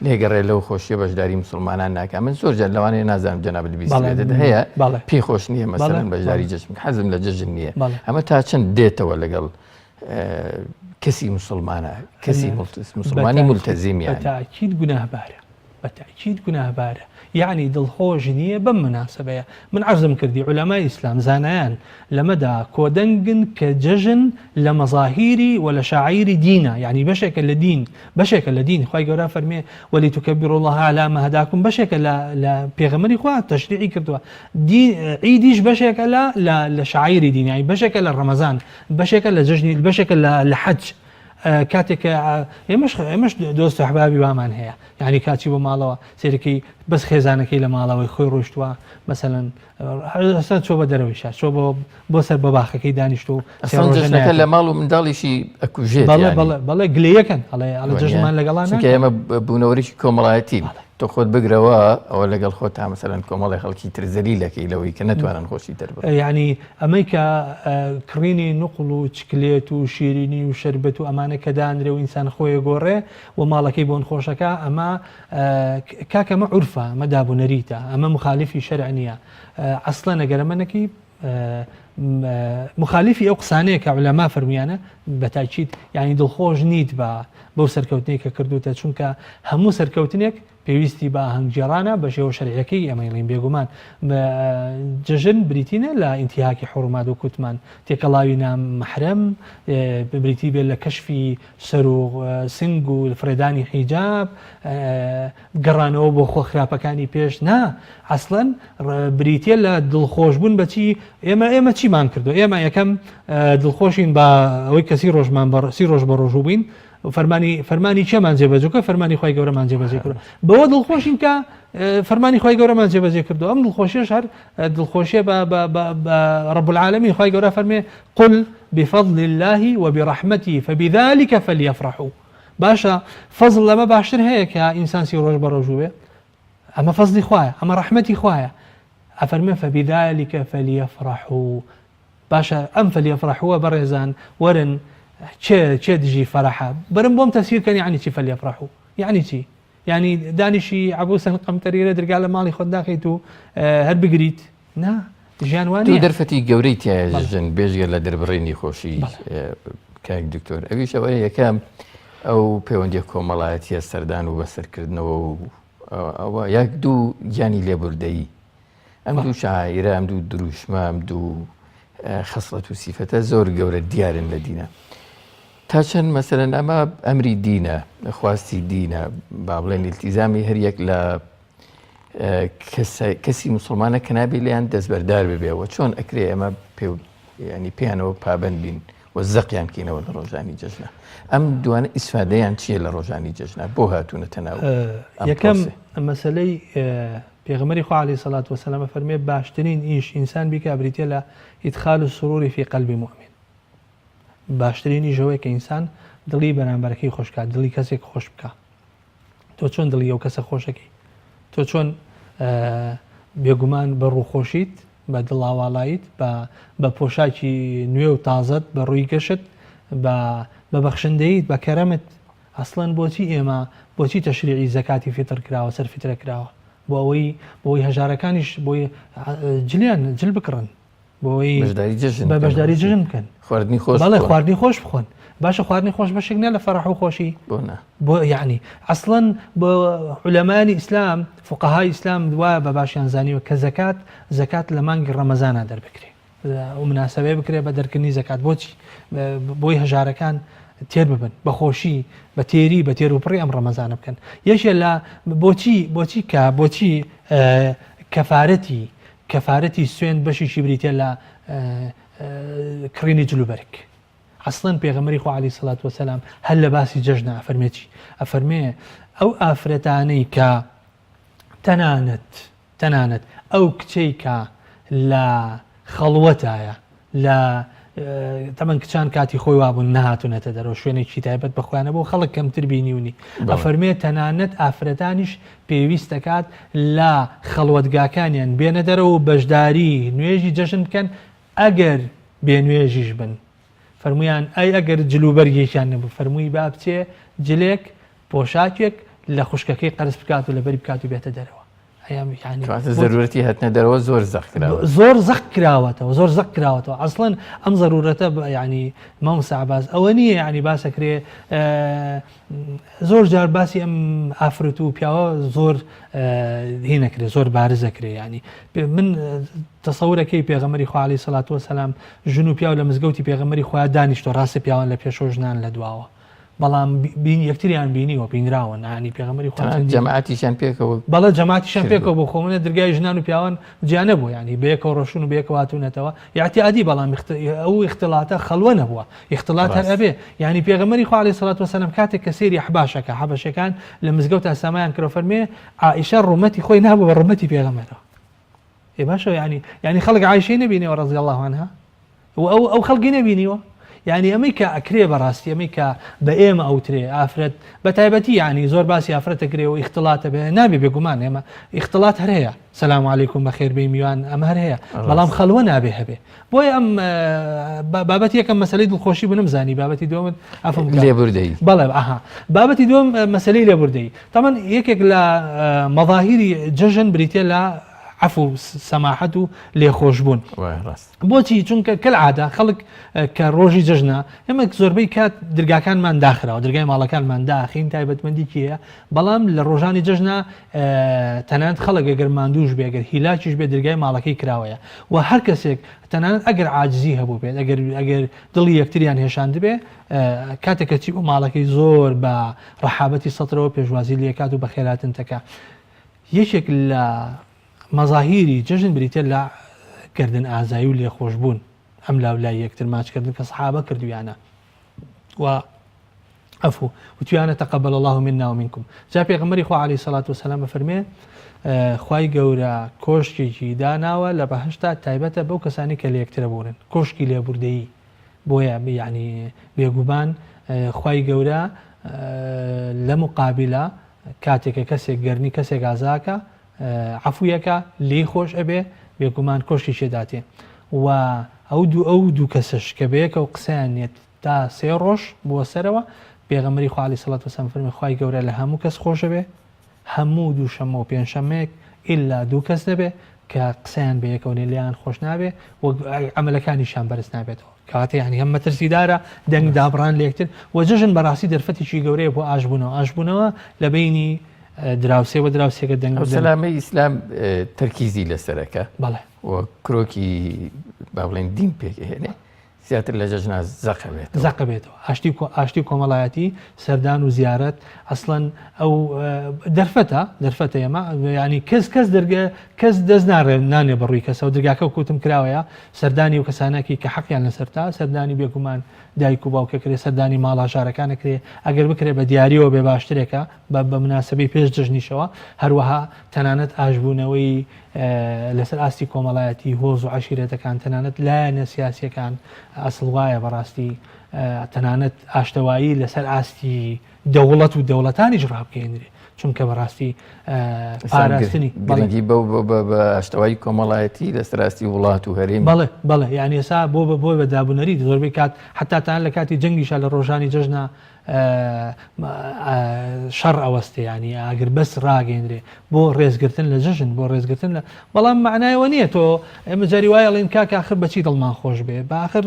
لێگەڕێ لەو خۆشیە بەشداری مسلمانان ناکات من زۆر جار لەوانەیە نازانم جەناب البیستێت هەیە پێی خۆش نییە مەسەلەن بەشداری جەژن حەزم لە جەژن نییە ئەمە تا چەند دێتەوە لەگەڵ کەسی مسلمانە کەسی مسلمانی ملتەزیم يعني بتأكيد گوناهبارە يعني دڵخۆش نییە بەم مناسبەیە من عرضم کردی علماء ئیسلام زانایان لەمەدا کۆدەنگن کە جەژن لە مەظاهیری و لە شاعیری دینە يعني بەشێکە لە دین خوای گەورە فەرمێ وەلیتوکەبیروا الله عەلا ما هەداکم بەشێکە لە پێغەمبەری خوا تەشریعی کردووە عیدیش بەشێکە لە شاعیری دین يعني بەشێکە لە ڕەمەزان بەشێکە لە جەژنی بەشێکە لە حەج كاتك مش دوست احبابي وامان هي يعني كاتي بمالوا سيركي بس خزانكي لمالوا خوي روشتوا مثلا اصلا شو بدرويش شو بوسر بباخكي دانشتو اصلا جشنك لمالو من دالي شي اكوجيت يعني بالله قليكن على ججمان لقلانا كيما بونوريش كومراتي تاخذ بقروا او لقى الخوتها مثلا كومالي خلكي ترزليلك لو كانت وانا نخوشي تربه يعني امريكا كريني نقلو تشكليت وشيريني وشربت وامانه كدانري وانسان خويا غوري ومالكي بون خوشكا اما كاكا معرفه مدابو نريتا اما مخالفي شرعنيه اصلا قرمنكي مخالفی ئەو قسانەیە کە عولەما فەرمویانە بەتاکید یعنی دڵخۆش نیت بەو سەرکەوتنەی کە کردوتە چونکە هەموو سەرکەوتنێک پێویستی بە ئاهەنگگێڕانە بە شێوە شەرعیەکەی ئەمەڵین بێگومان جەژن بریتینە لە ئینتیهاکی حوڕمات و کوتمان تێکەڵاوی نامەحرەم بریتی بێت لە کەشفی سەر و سنگ و فرێدانی حیجاب گەڕانەوە بۆ خۆ خراپەکانی پێش نا ئەسڵەن بریتە لە دڵخۆشبوون بەچی ئێمە چیمان کردو ئێمە یەکەم دڵخۆشین بە ئەوەی کەسی سی ڕۆژ بە ڕۆژوو بین فەرمانی چێمان جێبەجێکە فەرمانی خۆی گەورەمان جێبەجێ کردو بەوە دڵخۆشین کە فەرمانی خۆی گەورەمان جێبەجێ کردو ئەم دڵخۆشیش هەر دڵخۆشیە بە رب العالمین خۆی گەورە فەرمێ قل بفضل الله وبرحمته فبذلك فليفرحوا باشە فەزڵ لەمە باشتر هەیە کە ئینسان سی ڕۆژ بە ڕۆژوو بێ ئەمە فەزلی خوایە ئەمە ڕەحمەتی خوایە ئەفەرمێ فبذلك فليفرحوا باشە ئەم فليفرحوا بەڕێزان وەرن چێ دژی فەرەحە برم بۆم تەفسیرکەن یعنی چی فەلیەفرەحوا یعنی چی یعنی دانیشی عەبوسەن قەمتەریرە دەرگا لە ماڵی خۆت داخیت و هەر بگریت نا ژیان وانە دەرفەتی گەورەی تیاژن بێژگە لە دەربڕینی خۆشی کاک دکتۆر ئەویش ئەوەیە یەکەم ئەو پەیوەندی کۆمەڵایەتیە سەردان و بەسەرکردنەوە و ئەوە یەک دوو گیانی لێبوردەیی ئەم دوو شاعیرە ئەم دوو دروشمە ئەم دوو خەسڵەت و سیفەتە زۆر گەورە دیارن لە دینە تا چەند مەسەلەن ئەمە ئەمری دینە خواستی دینە با بڵێن ئیلتیزامی هەر یەک لە کەسی موسڵمانە کە نابێت لێیان دەستبەردار ببێەوە چۆن ئەکرێ ئەمە ینی پێیانەوە پابند بین و زەقیان کەینەوە لە ڕۆژانی جەژنە ئەم دوانە ئیسفادەیان چییە لە ڕۆژانی جەژنە بۆ هاتوونەتە ناو یەکەم مەسەلەی پێغەمبەری خوا عەلەیهی سەڵات وەسەلام فەرمێ باشترین ئیش ئینسان بیکە بریتە لە ئیدخال السرور في قلب مؤمن باشترینی ژەوەی کە ئینسان دڵی بەرامبەرەکەی خۆشکات دڵی کەسێک خۆش بکە تۆ چۆن دڵی ئەو کەسە خۆشەکەی تۆ چۆن بێگومان بە ڕووخۆشیت بە دڵاواڵاییت بە پۆشاکی نوێ و تازت بە ڕووی گەشت بە بەخشندەیت بە کەرەمت ئەسڵەن بۆچی تەشریعی زەکاتی فیتر کراوە سەر فیترە کراوە بۆی هەژارەکانیش بۆی جلیان جل بکڕن بۆی بەشداری جژن بکەن خواردنی خۆش بەڵێ خواردنی خۆش بخۆن باشە خواردنی خۆش بەشێک نە لە فەرەح و خۆشی بۆ یعنی ئەسڵەن بۆ عولەمانی ئیسلام فوقەهای ئیسلام دوایە بە باشیان زانیوە کە زەکات لە مانگی ڕەمەزانە دەربکرێ و مناسبەیە بکرێ بە دەرکردنی زەکات بۆچی بۆی هەژارەکان تێر ببن بە خۆشی بە تێری بە تێر و پڕی ئەم ڕەمەزانە بکەن یەکێ لە بۆچی کەفارەتی سوێن بەشیشی بریتە لە کڕینی جلوبەرگ ئەسڵەن پێغەمبەری خوا عەلەیهی سەڵات وەسەلام هەر لە باسی جەژنە ئەفەرمێ ئەو ئافرەتانەی کە تەنانەت ئەو کچەی کە لە خەڵوەتایە لە تەمەن کچان کاتی خۆی وابوون نەهاتوونەتە دەرەوە شوێنێکی تایبەت بەخوانە بۆ خەڵک کەمتر بینیونی ئەفەرمێ تەنانەت ئافرەتانیش پێویست دەکات لە خەڵوەتگاکانیان بێنە دەرەوە بەشداری نوێژی جەژن بکەن ئەگەر بێنوێژیش بن فەرمویان ئەگەر جلوبەرگێکیان نەبوو فەرمووی با بچێ جلێک پۆشاکێک لە خوشکەکەی قەرز بکات و لەبەری بکات و بێتە دەرەوە ضرورەتی هاتنە دەرەوە زۆر زەق کراوەتەوە ئەسڵەن ئەم ضرورەتە ینی مامۆستا عەباس ئەوە نییە ینی باسەکرێ زۆر جار باسی ئەم ئافرەت و پیاوە زۆر هینەکرێ زۆر بارزەکرێ ینی من تەسەورەکەی پێغەمبەری خوا عەلەیهی سەڵات وەسەلام ژن و پیاو لە مزگەوتی پێغەمبەری خوا دانیشتۆ ڕاستە پیاوان لە پێشەوە ژنان لە دواوە بەڵام یەکتریان بینیوە بینراوە نانی پێغەمبەری خوا جەماعەتیشان پێکەوە بەڵێ جەماعەتیشان پێکەوە بۆ خۆمنە دەرگای ژنان و پیاوان جیانە بوو ینی بەیەکەوە ڕۆشون و بەیەکەوە هاتوونەتەوە یاعتیادی بەڵام ئەو اختلااتە خەڵوە نەبووە اختلاات هەر ئەبێ ینی پێغەمبەری خوا عەلەیهی سەڵات وەسەلام کاتێک کە سێری حەبەشەکان لە مزگەوت ئاسامایان کردەوە فەرمێ عائیشە ڕومەتی خۆی نابوو بە ڕومەتی پێغەمبەرەوە باشە ینی خەڵک عایشەی نەبینیوە ڕەضی الله عنها ئەو خەڵکی نەبینیوە یعنی ئەمەی کە ئەکرێ بەڕاستی ئەمەی کە بە ئێمە ئەوترێ ئافرەت بە تایبەتی ینی زۆر باسی ئافرەتەکرێ و ئیختلااتە بێ نابێ بێگومان ئێمە ئیختلاات هەر هەیە سەلام عەلەیکوم بەخێر بێ میوان ئەمە هەر هەیە بەڵام خەڵوە نابێ هەبێ بۆیە ئەم بابەتی یەکەم مەسەلەی دڵخۆشی بوو نەمزانی بابەتی دووەمت ئەفەم لێبوردەیی بەڵێ بابەتی دووەم مەسەلەی لێبوردەیی تەمەن یەکێک لە مەظاهیری جەژن بریتێ لە عفو سماحة و لێخۆشبوون بۆچی چونکە کەالعادە خەڵک کە ڕۆژی جەژنە ئێمە زۆربەی کات دەرگاکانمان داخراوە دەرگای ماڵەکانمان داخین تایبەتمەندی کیە بەڵام لە ڕۆژانی جەژنە تەنانەت خەڵک ئەگەر ماندووش بێ ئەگەر هیلاکیش بێ دەرگای ماڵەکەی کراوەیە و هەر کەسێک تەنانەت ئەگەر عاجزی هەبوو بێت ئەگەر دڵی یەکتریان هێشاند بێ کاتێکە چی بۆ ماڵەکەی زۆر بە ڕەحابەتی سەترەوە پێشوازی لێکات و بە خێراتن تەکا یەکێک لە مەزاهیری جەژن بریتە لە گردن ئازایی و لێخۆشبوون ئەم لاولای یەکتر ماچکردن کە سەحابە کردویانە و عفو وتیانە تەقەبەل الله منا ومنکم جا پێغەمبەری خوا عەلەیهی سەڵات وسەلام فەرمێ خوای گەورە کۆشکێکی داناوە لە بەهەشتا تایبەتە بەو کەسانی کە لە یەکترە بوون کۆشکی لێبوردەیی بۆیە یعنی بێگومان خوای گەورە لە مقابلە کاتێکە کەسێک گەرنی کەسێک ئازاکە عفویەکە لێی خۆش ئەبێ بێگومان کۆشتی شێداتێ و ئەو دوو کەسش کە بەیەکە و قسەیانێت تا 3 ڕۆژ بۆ سەرەوە پێغەمبەری خوا عەلەیهی سەڵات وسەلام فەرمێ خوای گەورە لە هەموو کەس خۆشە بێ هەموو دووشەممە و پێنجشەممەیەک ئیلا دوو کەس دەبێ کە قسەیان بەیەکەوە لیان خۆش نابێ و عەمەلەکانیشان بەرز نابێتەوە کاتێ ینی هەم مەترسیدارە دەنگ دابڕان لە یەکتر و جەژن بەڕاستی دەرفەتێکی گەورەیە بۆ ئاشبوونەوە لە بینی دراوسێ و دراوسێکە دەنگ سەلامەی ئیسلام تەرکیزی لەسەرەکە بەڵێ و کرۆکی با بڵێن دین پێکهێنێ زیاتر لە جەژنا زەق بێتەوە ئاشتی کۆمەڵایەتی سەردان و زیارەت ئەسڵەن ئەو دەرفەتە ئێمە ینی کەس دەست نانێ بەڕووی کەسەوە دەرگاکە و کوتم کراوەیە سەردانی و کەسانێکی کە حەقیان لەسەرتا سەردانی بێگومان دایک و باوکە کرێ سەردانی ماڵاژارەکانە کرێ ئەگەر بکرێ بە دیاریەوە بێ باشترێکە بە مناسبەی پێش جژنیشەوە هەروەها تەنانەت ئاشبوونەوەی لەسەر ئاستی کۆمەڵایەتی هۆز و عەشیرەتەکان تەنانەت لایەنە سیاسیەکان ئەسڵ وایە بەڕاستی تەنانەت ئاشتەوایی لەسەر ئاستی دەوڵەت و دەوڵەتانیش ڕابکەێنرێ چونکە بەڕاستی پاراستنی بەڵگی بە ئاشتەوایی کۆمەڵایەتی لەسەر ئاستی وڵات و هەرێمی بەڵێ یعنی ئێستا بۆ بە دابوونەری زۆربەی کات حتاتان لە کاتی جەنگیشە لە ڕۆژانی جەژنە شەڕ ئەوەستێ ینی ئاگر بەس ڕاگەێنرێ بۆ ڕێزگرتن لە جەژن بۆ ڕێزگرتن لە بەڵام معنایەوە نییە تۆ ئێمە جاری وایە ئەڵێن کاکە ئاخر بەچی دڵمان خۆش بێ بەئاخر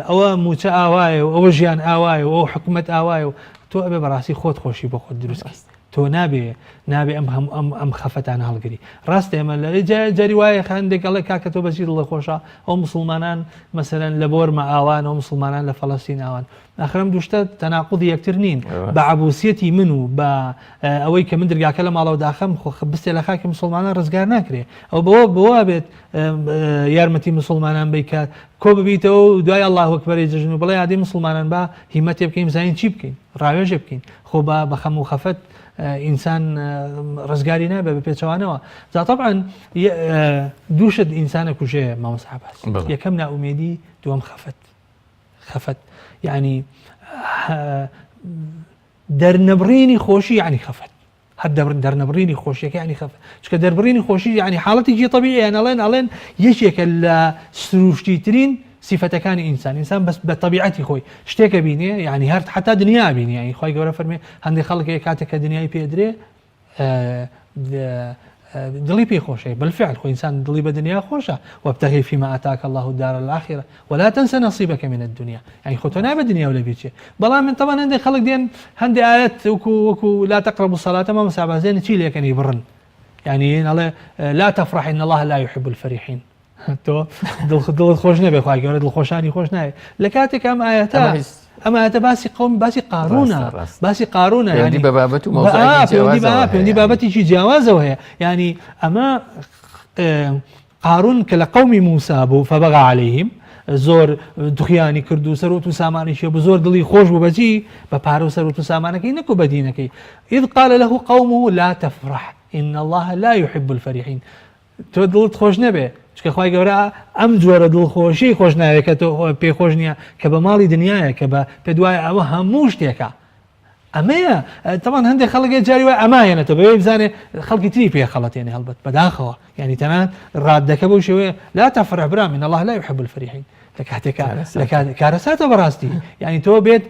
ئەوە موچە ئاوایە و ئەوە ژیان ئاوایە و ئەو حکومەت ئاوایە و تۆ ئەبێ بەڕاستی خۆت خۆشی بۆ خۆت دروستکەی تۆ نابێ ئەم خەفەتان هەڵگری ڕاست ئێمە لە جاری وایە خاندێک ئەڵێ کاکە تۆ بەچی دڵە خۆشە ئەو مسلمانان مەسەرەن لە بۆرمە ئاوان ئەو مسلمانان لە فەڵەستین ئاوان ئاخرم دوشتە تەناقوضی یەکتر نین بە عەبوسیەتی من و بە ئەوەی کە من دەرگاکە لە ماڵەوە داخەم بستێ لە خاکی مسلمانان ڕزگار ناکرێ ئەو بەوە بێت یارمەتی مسلمانان بیکات کۆ ببیتەوە و دوای ئەڵڵاهو ئەکبەری جەژن و بڵێ عادی مسلمانان با هیمەتێ بکەین زانین چی بکەین ڕاوێژێ بکەین خۆ بە خەم و خەفەت ئینسان ڕزگاری نابێ بە پێچەوانەوە جا طبعا دووشت ئینسانە کوژەیە مامۆستا عەباس یەکەم نائومێدی دووەم خەفەت یعنی دەرنەبڕینی خۆشی یعنی خەفەت هەر دەرنەبڕینی خۆشیەکە یعنی خەفەت چکە دەربڕینی خۆشی یعنی حاڵەتێکی طەبیعیە ئەڵێن یەکێکە لە سروشتی ترین صفەتەکانی ئینسان بەس بە طەبیعەتی خۆی شتێکە بینێ یعنی هەر حتا دنیا بینی یعنی خوای گەورە فەرمێ هەندێک خەڵک کاتێکە دنیای پێدرێ دڵی پێی خۆشەیە بالفعل خۆ ئینسان دڵی بە دنیا خۆشە وابتغی فيما آتاك الله الدار الآخرة ولا تنس نصيبك من الدنيا يعني خۆ تۆ نابێت دنیا و لە بێچێ بەڵام من طبعا هەندێک خەڵک دێن هەندێک ئاەت وەکو لا تقربوا الصلاة مامۆستا عەباس دێن چی لێکەنی بڕن يعني لا تفرح إن الله لا يحب الفرحين تۆ دڵت خۆش نەبێ خوای گەورە دڵخۆشانی خۆش نایە لە کاتێک ئەم ئاەتە باسی قەوم باسی قارونە ینی بە بابەت و پەیوەندی بابەتێکی جیاوازەوە هەیە ینی ئەمە قارون کە لە قەومی موسا بوو فەبەغا عەلەیهیم زۆر دوخیانی کرد و سەرۆت و سامانیشێ بوو زۆر دڵی خۆش بوو بەچی بە پارە و سەرۆت و سامانەکەی نەکو بە دینەکەی إذ قال له قومه لا تفرح إن الله لا يحب الفرحين تۆ دڵت خۆش نەبێ چکە خوای گەورە ئەم جۆرە دڵخۆشی خۆش ناوێت کە تۆ پێ خۆش نییە کە بە ماڵی دنیاە کە بە پێ دوایە ئەوە هەموو شتێکە ئەمەیە تەمان هەندێک خەڵکی جاری وای ئەمایەنێتە بەوەی بزانێ خەڵکی تری پێ خەڵەتێنێ هەڵبەت بەداخەوە یعنی تەنان ڕادەکە بەو شێوەیە لا تفرح برام إن الله لا يحب الفرحين لە کارەساتە بەڕاستی یعنی تۆ بێت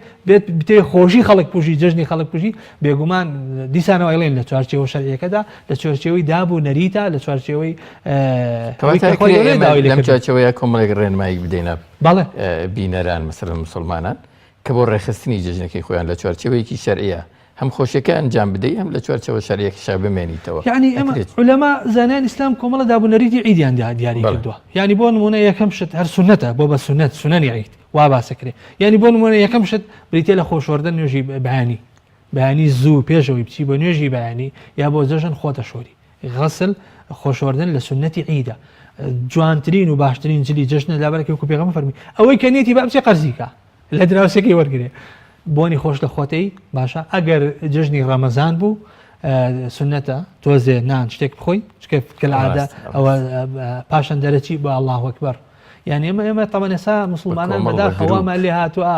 بتێ خۆشی خەڵک پوشی جژنی خەڵک پوشی بێگومان دیسانەوە ئەڵێن لە چوارچێوە شەرعیەکەدا لە چوارچێوەی دابوو نەریتە لە چوارچێوەی لەم چوارچێوەیە کۆمەڵێک ڕێنمایی بدەینە بەڵێ بینەران مەسەڵەن مسلمانان کە بۆ ڕێخستنی جژنەکەی خۆیان لە چوارچێوەیەکی شەرعیە هەم خۆشیەکە ئەنجام بدەی هەم لە چوارچەوە شەریەکیشا بمێنیتەوە یعنی ئەمە عولەما زانایان ئیسلام کۆمەڵە دابوونەریتی عیدیان دیاری کردووە یعنی بۆ نمونە یەکەم شت هەر سونەتە بۆ بە سونەنی عید وا باسەکرێ یعنی بۆ نمونە یەکەم شت بریتێ لە خۆشۆردن نوێژی بەیانی زوو پێشەوەی بچی بۆ نوێژی بەیانی یا بۆ جەژن خۆتە شۆری غەسل خۆشۆردن لە سونەتی عیدە جوانترین و باشترین جلی جژنە لابەرەکەی وەکو پێغەمبەر فەرمی ئەوەی کە نێتی با بچێ قەرزیکە لە دراوسێکی وەرگێ بۆنی خۆش لە خۆتەی باشە ئەگەر جژنی ڕەمەزان بوو سنەتە تۆزێ نان شتێک بخۆی کە لە عادە ئەوە پاشان دەرەچی بە الله ئەکبەر یعنی ئێمە تەمەن ئێستا مسلمانان بەداخەوە وامە لێ هاتووە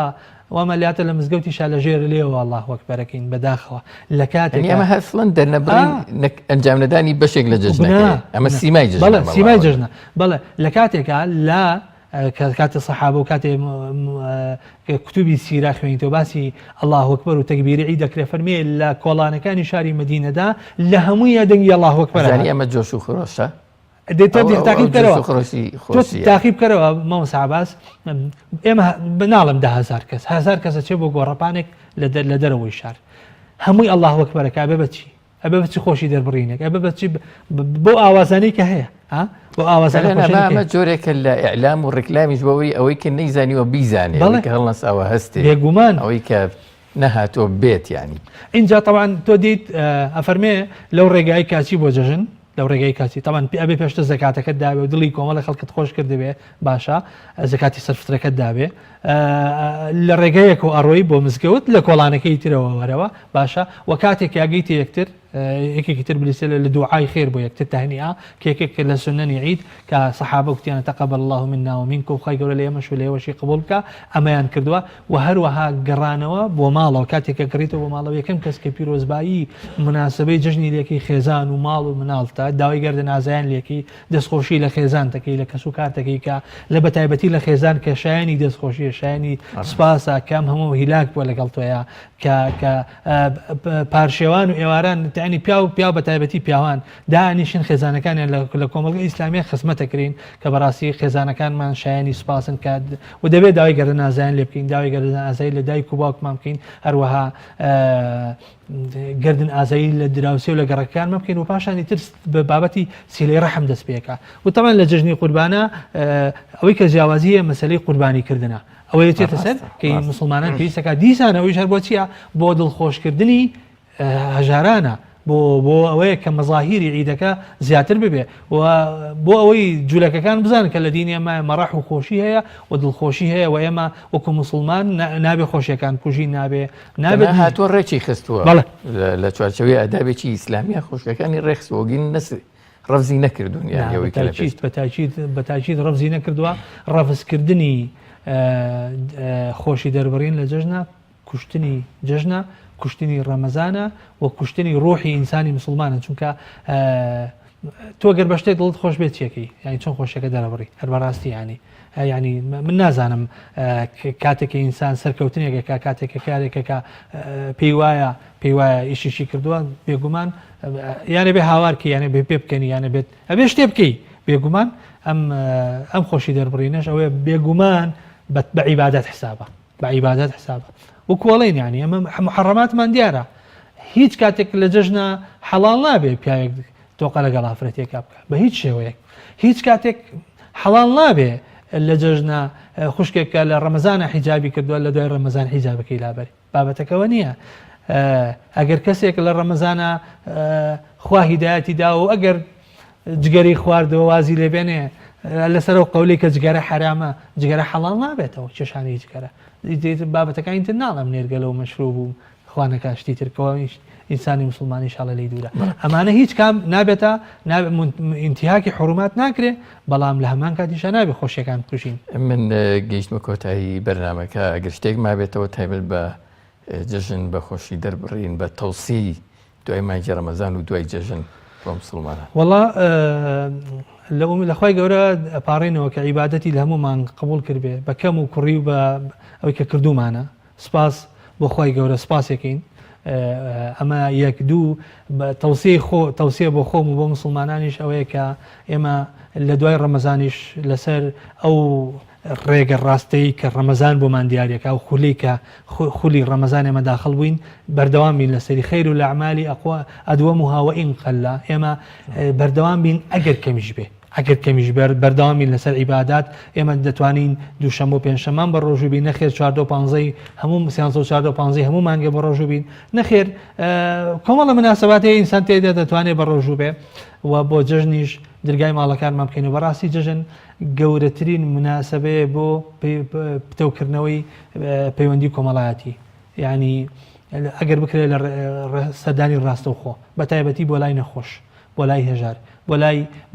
وامە لاتە لە مزگەوتیشا لە ژێر لێەوە الله ئەکبەرەکەین بەداخەوە لە کاتێک ئەمە هەفڵەن دەرنەبڕین ئەنجام نەدانی بەشێک لە جژنەکە ئەمە سیمای جژنە بەڵێ سیمای جژنە بەڵێ لە کاتێکە لا کاتی سەحابە و کاتێ کتوبی سیرا خوێنیتەوە باسی الله ئەکبەر و تەکبیری عید دەکرێت فەرمێ لە کۆڵانەکانی شاری مدینەدا لە هەمووی دەنگی الله ئەکبەر ئەمە جۆش و خۆشە تاقیب کەرەوە مامۆستا عەباس ئێمە بناڵم 10,000 کەس 1000 کەسە چێ بۆ گۆڕەپانێک لە دەرەوەی شار هەمووی الله ئەکبەرەکە ئەبێ بەچی ئەبێ بچی خۆشی دەربڕینێک ئەبێ بچی بۆ ئاوازانەی کە هەیە بۆ ئاوازانەمە جۆرێکە لە ئیعلام و ڕێکلامیش بەوەی ئەوەی کە نەیزانیوە بیزانێ کە هەڵنەساوە هەستێ بێگومان ئەوەی کە نەهاتۆ بێت ینی اینجا طبعا تۆ دیت ئەفەرمێ لەو ڕێگای کاچی بۆ جەژن لەو ڕێگەی کاچی تاوان ئەبێ پێشتە زەکاتەکەت داوێ و دڵی کۆمەڵی خەڵکت خۆش کردبێ باشە زەکاتی سەرفترەکەت دابێ لە ڕێگەیەک و ئەڕۆی بۆ مزگەوت لە کۆڵانەکەی ترەوە وەرەوە باشە و کاتێک یاگەیتە یەکتر یەکێکی تر بلیسە لە دوعای خێر بۆ یەکتر تەهنیئە کێکێک لە سنەنی عید کە سەحابە وتیانە تەقەبەل الله منا ومنکم خی گەورە لە ئێمەش و لە ئێوەشی قبوڵ بکە ئەمەیان کردووە و هەروەها گەڕانەوە بۆ ماڵەوە کاتێککە گەڕیتەوە بۆ ماڵەوە یەکەم کەس کە پیرۆزبایی مناسبەی جژنی لێکی خێزان و ماڵ و مناڵتە داوای گەردە نازایان لێکی دەستخۆشی لە خێزان تەکەی لە کەس و کارتەکەی کە لە بەتایبەتی لە خێزان کە شایانی دەستخۆشیە شایانی سپاسە کەم هەموو هیلاک بووە لەگەڵ تۆیە کە پارشێوان و ئێواران تانی پیا بە تایبەتی پیاوان دانیشن خێزانەکانیان لە کۆمەڵگە ئیسلامیە خزمەتەکرین کە بەڕاستی خێزانەکانمان شایانی سپاسن کات و دەبێت داوای گەردە نازایان لێ بکەین داوای گەردە ئازایی لە دایک و باوکمان بکەین هەروەها گردن ئازایی لە دراوسێ و لە گەڕەکانمان بکەین و پاشانی تر بە بابەتی سیلەی ڕەحم دەست پێکە و تەمان لە جژنی قوربانە ئەوەی کە جیاوازیە مەسەلەی قوربانیکردنە ئەوەی چێتە سەر کە مسلمانان پێویستەکە دیسانەوەیش هەر بۆ چییە بۆ دڵخۆشکردنی هەژارانە بۆ ئەوەیە کە مەظاهیری عیدەکە زیاتر ببێ و بۆ ئەوەی جوولەکەکان بزانن کە لە دینی ئێمە مەڕەح و خۆشی هەیە و دڵخۆشی هەیە و ئێمە وەکو مسلمان نابێ خۆشیەکان پوژی نابێت هاتووە ڕێکی خستووە لە چوارچەوەی ئەدابێکی ئیسلامیە خۆشیەکانی ڕێخستوەگین نەسر ڕەفزی نەکردوون بەتاکید ڕەفزی نەکردووە ڕەفزکردنی خۆشی دەربڕین لە جەژنە کوشتنی جەژنە کوشتنی ڕەمەزانە و کوشتنی ڕۆحی ئینسانی مسلمانە چونکە تۆ گەر بە شتێک دڵت خۆش بێت چیەکەی ینی چۆن خۆشیەکە دەرەبڕی هەر بەڕاستی ینی من نازانم کاتێکی ئینسان سەرکەوتنێکەکە کاتێکە کارێکەکە پێی وایە ئیشیشی کردووە بێگومان یانە بێ هاوارکی یانە بێ پێ بکەنی یانە بێت ئەبێ شتێ بکەی بێگومان ئەم خۆشی دەربڕینەش ئەوەیە بێگومان بە عیبادەت حسابە بە عیبادەت حسابە وەکوڵین ینی ئەمە محەڕەماتمان دیارە هیچ کاتێک لە جەژنە حەڵال نابێ پیاوێک تۆقە لەگەڵ ئافرەتێکا بکە بە هیچ شێوەیەک هیچ کاتێک حەڵال نابێ لە جەژنە خوشکێکە لە ڕەمەزانە حیجابی کردووە لە دوای ڕەمەزان حیجابەکەی لابەری بابەتەکەەوە نییە ئەگەر کەسێک لە ڕەمەزانە خوا هیدایەتی دا و ئەگەر جگەری خواردەوە وازی لێبێنێ لەسەر ئەو قەولەی کە جگەرە حرامە جگەرە حەڵال نابێتەوە چێشانەی جگەرە بابەتەکانی تر ناڵم نێرگەلە و مەشروب و خوانەکە شتی ترکەوەیش ئینسانی مسلمانی شاڵە لی دوورە ئەمانە هیچ کام نابێتە ئینتیهاکی حرومات ناکرێ بەڵام لە هەمان کاتیشە نابێ خۆشیەکان بکوژین من گەیشتمە کۆتایی بەرنامەکە ئەگەر شتێک مابێتەوە تایبەت بە جەژن بە خۆشی دەربڕین بە تەوسی دوای مانگی ڕەمەزان و دوای جەژن مسلمانان والله لەخوای گەورە ئەپارڕێنەوە کە عیبادەتی لە هەمومان قبول کردبێ بە کەم و کوڕی و بە ئەوەی کە کردومانە سپاس بۆ خۆی گەورە سپاسێکین ئەمە یەک دوو تەوسیە بۆ خۆم و بۆ مسلمانانیش ئەوەیە کە ئێمە لە دوای ڕەمەزانیش لەسەر ئەو ڕێگە ڕاستەی کە ڕەمەزان بۆمان دیارەکە و خولی کە خولی ڕەمەزان ئێمە داخڵ بووین بەردەوام بین لەسەری خەیر و لە ئەعمالی ئەدوەموها وئین قەلە ئێمە بەردەوام بین ئەگەر کەمیش بێ ئەگەر کەمیش بەردەوام بین لەسەر عیبادات ئێمە دەتوانین دووشەمە و پێنجشەمان بە ڕۆژوو بین نەخێر 14 هەموو 14 هەموو مانگە بە ڕۆژوو بین نەخێر کۆمەڵە مناسەباتی ئینسان تێدا دەتوانێت بە ڕۆژوو بێ و بۆ جژنیش دەرگای ماڵەکانمان بکەین و بەڕاستی جژن گەورەترین مناسبەیە بۆ پتەوکردنەوەی پەیوەندی کۆمەڵایەتی یعنی ئەگەر بکرێت لە سەردانی ڕاستەوخۆ بە تایبەتی بۆ لای نەخۆش بۆ لای هێژار بۆ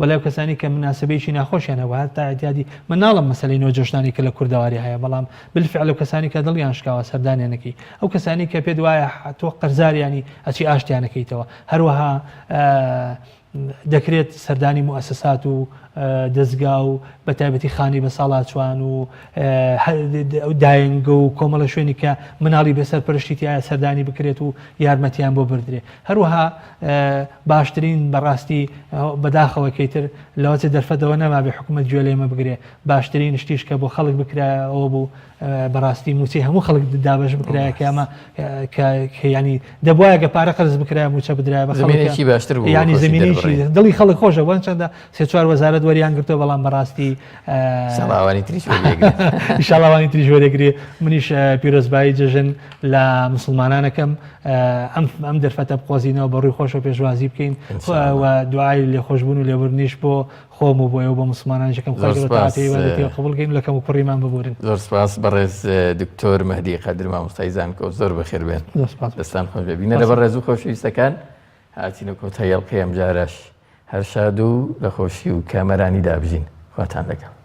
لای کەسانی کە مناسبەیەکی ناخۆشیانەوە هەتا ئەتیادی من ناڵم مەسەلەی نۆجۆشتانی کە لە کوردەواری هەیە بەڵام بالفعل کەسانی کە دڵیان شکاوە سەردانیانەکەی ئەو کەسانی کە پێت وایە تۆ قەرزاریانی ئەچی ئاشتیانەکەیتەوە هەروەها دەکرێت سەردانی موسسات و دەستگا و بە تایبەتی خانی بە ساڵاتوان و داینگە و کۆمەڵە شوێنی کە مناڵی بەسەر پرشتیایە سەردانی بکرێت و یارمەتیان بۆ بردرێت هەروەها باشترین بەڕاستی بەداخەوەکەیتر لەوەچە دەرفەتەوە نەما بێ حکوومەت گوێ لێمە بگرێ باشترین شتیش کە بۆ خەڵک بکرایەوە بوو بەڕاستی موچەی هەموو خەڵک دابش بکرایە کە ئەمە ینی دەبواە گە پارە قەرز بکرایە موچە بدرایە بە خەڵکی باشتر بوو ینی زمینێکی دڵی خەڵک خۆشە بۆ چەندە 3-4 وەزارەت وەریان گرتووە بەڵام بەڕاستی ئینشاڵڵاوانی تریش وەرەگرێ منیش پیرۆزبایی جژن لە مسلمانانەکەم ئەم دەرفەتە بقۆزینەوە بە ڕووی خۆش و پێشوازی بکەین و دوعای لێخۆشبوون و لێبوردنیش بۆ خۆم و بۆ بە مسلمانان شەکەم خۆی قبولکەین لەکەم و کوڕیمان ببورن. زۆر سپاس بەڕێز دکتۆر مەهدی قەدر مامۆستای زانکۆ زۆر بەخێر بێن دەستان خۆش ببینە لە بەڕێز و خۆشەویستەکان هاتینە کۆتایی ئەڵقەی ئەم جارەش هەر شاد و لە خۆشی و کامەرانی دابژین خواتان لەگەڵ.